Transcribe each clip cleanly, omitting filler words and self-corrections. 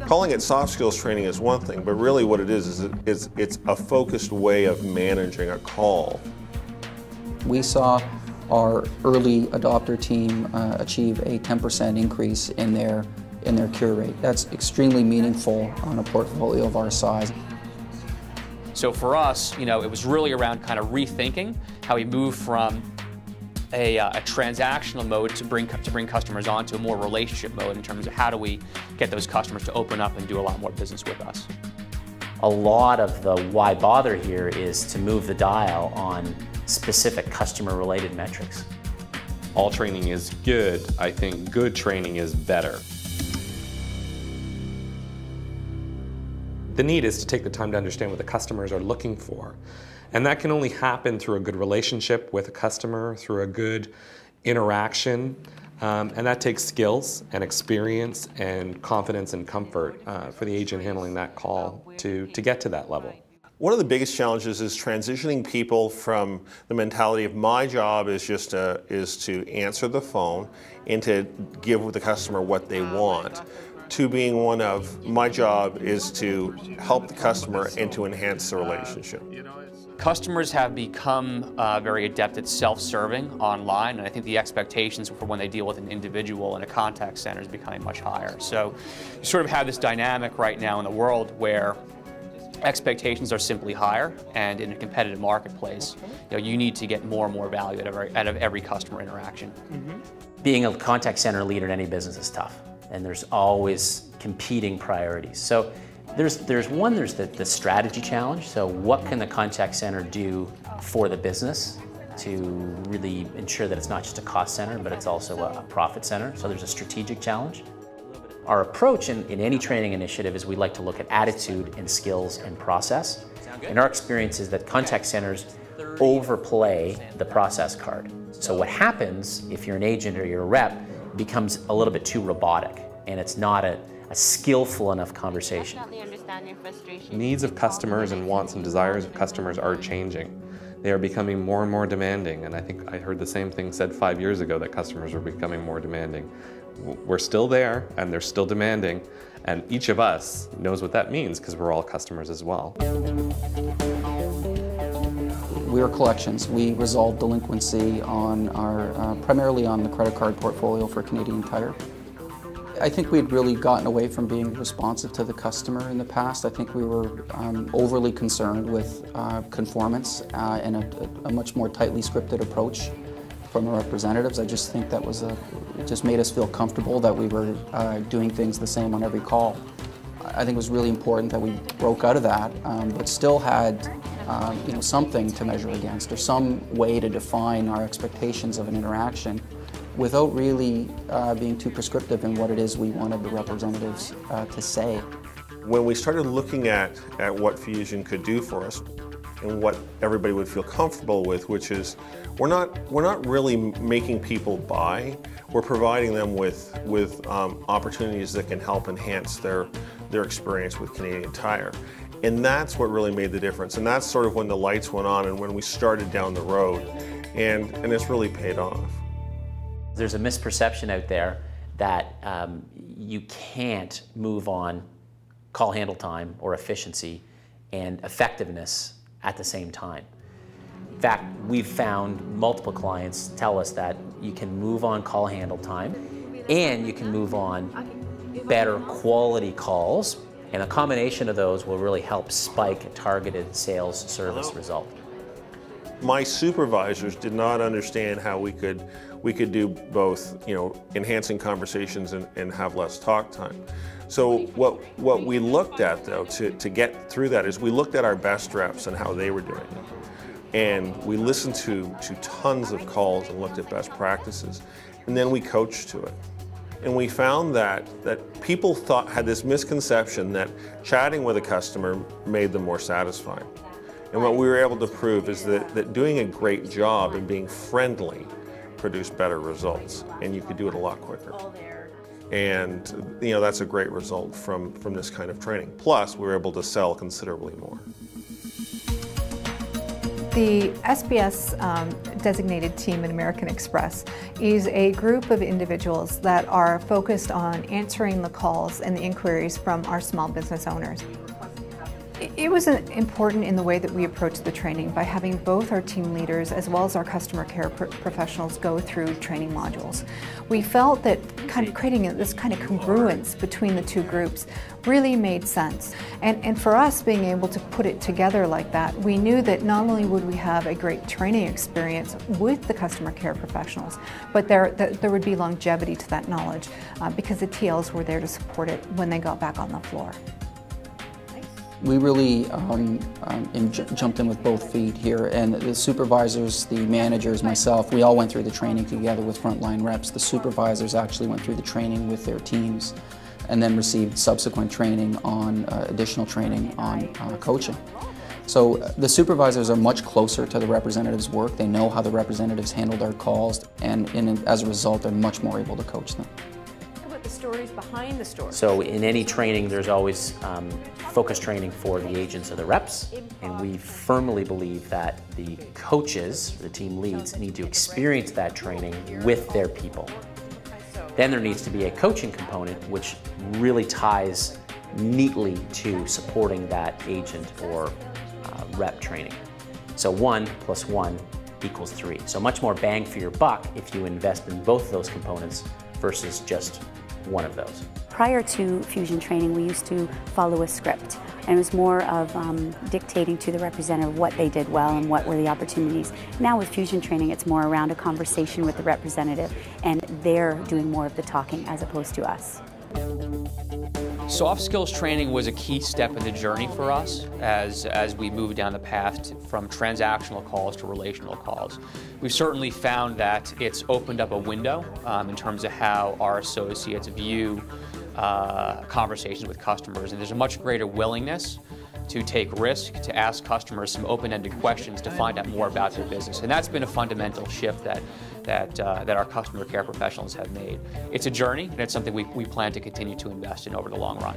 Calling it soft skills training is one thing, but really what it is it's a focused way of managing a call. We saw our early adopter team achieve a 10% increase in their cure rate. That's extremely meaningful on a portfolio of our size. So for us, it was really around kind of rethinking how we move from a transactional mode to bring customers onto a more relationship mode in terms of how do we get those customers to open up and do a lot more business with us. A lot of the why bother here is to move the dial on specific customer-related metrics. All training is good. I think good training is better. The need is to take the time to understand what the customers are looking for. And that can only happen through a good relationship with a customer, through a good interaction. And that takes skills and experience and confidence and comfort for the agent handling that call to get to that level. One of the biggest challenges is transitioning people from the mentality of my job is just to answer the phone and to give the customer what they want, to being one of my job is to help the customer and to enhance the relationship. Customers have become very adept at self-serving online, and I think the expectations for when they deal with an individual in a contact center is becoming much higher. So you sort of have this dynamic right now in the world where expectations are simply higher, and in a competitive marketplace, you need to get more and more value out of every customer interaction. Being a contact center leader in any business is tough, and there's always competing priorities. So there's the strategy challenge. So what can the contact center do for the business to really ensure that it's not just a cost center, but it's also a profit center? So there's a strategic challenge. Our approach in any training initiative is we like to look at attitude and skills and process. And our experience is that contact centers overplay the process card. So what happens if you're an agent or you're a rep becomes a little bit too robotic, and it's not a skillful enough conversation. Needs of customers and wants and desires of customers are changing. They are becoming more and more demanding, and I think I heard the same thing said 5 years ago, that customers were becoming more demanding. We're still there, and they're still demanding, and each of us knows what that means because we're all customers as well. We are collections. We resolve delinquency on our, primarily on the credit card portfolio for Canadian Tire. I think we'd really gotten away from being responsive to the customer in the past. I think we were overly concerned with conformance and a much more tightly scripted approach from our representatives. I just think that was it just made us feel comfortable that we were doing things the same on every call. I think it was really important that we broke out of that, but still had something to measure against, or some way to define our expectations of an interaction without really being too prescriptive in what it is we wanted the representatives to say. When we started looking at what Fusion could do for us and what everybody would feel comfortable with, which is we're not really making people buy, we're providing them with opportunities that can help enhance their experience with Canadian Tire. And that's what really made the difference. And that's sort of when the lights went on and when we started down the road. And it's really paid off. There's a misperception out there that you can't move on call handle time or efficiency and effectiveness at the same time. In fact, we've found multiple clients tell us that you can move on call handle time and you can move on better quality calls, and a combination of those will really help spike a targeted sales service result. My supervisors did not understand how we could do both, enhancing conversations and have less talk time. So what we looked at, though, to get through that is we looked at our best reps and how they were doing it. And we listened to tons of calls and looked at best practices. And then we coached to it. And we found that people had this misconception that chatting with a customer made them more satisfying. And what we were able to prove is that doing a great job and being friendly produced better results, and you could do it a lot quicker. And that's a great result from this kind of training. Plus, we were able to sell considerably more. The SBS designated team at American Express is a group of individuals that are focused on answering the calls and the inquiries from our small business owners. It was important in the way that we approached the training by having both our team leaders as well as our customer care professionals go through training modules. We felt that kind of creating this kind of congruence between the two groups really made sense. And for us, being able to put it together like that, we knew that not only would we have a great training experience with the customer care professionals, but there would be longevity to that knowledge because the TLs were there to support it when they got back on the floor. We really jumped in with both feet here, and the supervisors, the managers, myself, we all went through the training together with frontline reps. The supervisors actually went through the training with their teams and then received subsequent training on, additional training on coaching. So the supervisors are much closer to the representatives' work. They know how the representatives handled our calls, and as a result, they're much more able to coach them. The stories behind the stories. So in any training, there's always focus training for the agents or the reps, and we firmly believe that the coaches, the team leads, need to experience that training with their people. Then there needs to be a coaching component which really ties neatly to supporting that agent or rep training. So 1 + 1 = 3. So much more bang for your buck if you invest in both of those components versus just one of those. Prior to Fusion training, we used to follow a script, and it was more of dictating to the representative what they did well and what were the opportunities. Now with Fusion training, it's more around a conversation with the representative, and they're doing more of the talking as opposed to us. Soft skills training was a key step in the journey for us as we moved down the path from transactional calls to relational calls. We've certainly found that it's opened up a window in terms of how our associates view conversations with customers, and there's a much greater willingness to take risk, to ask customers some open-ended questions to find out more about their business. And that's been a fundamental shift that our customer care professionals have made. It's a journey, and it's something we plan to continue to invest in over the long run.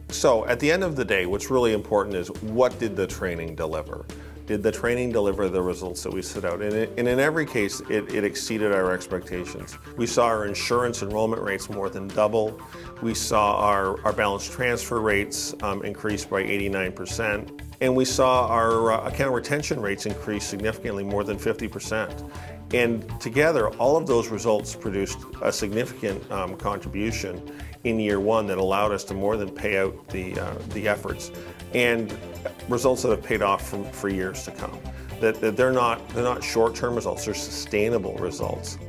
So at the end of the day, what's really important is, what did the training deliver? Did the training deliver the results that we set out? And in every case, it exceeded our expectations. We saw our insurance enrollment rates more than double. We saw our balance transfer rates increase by 89%. And we saw our account retention rates increase significantly, more than 50%. And together, all of those results produced a significant contribution in year one that allowed us to more than pay out the efforts, and results that have paid off for years to come. That they're not short-term results, they're sustainable results.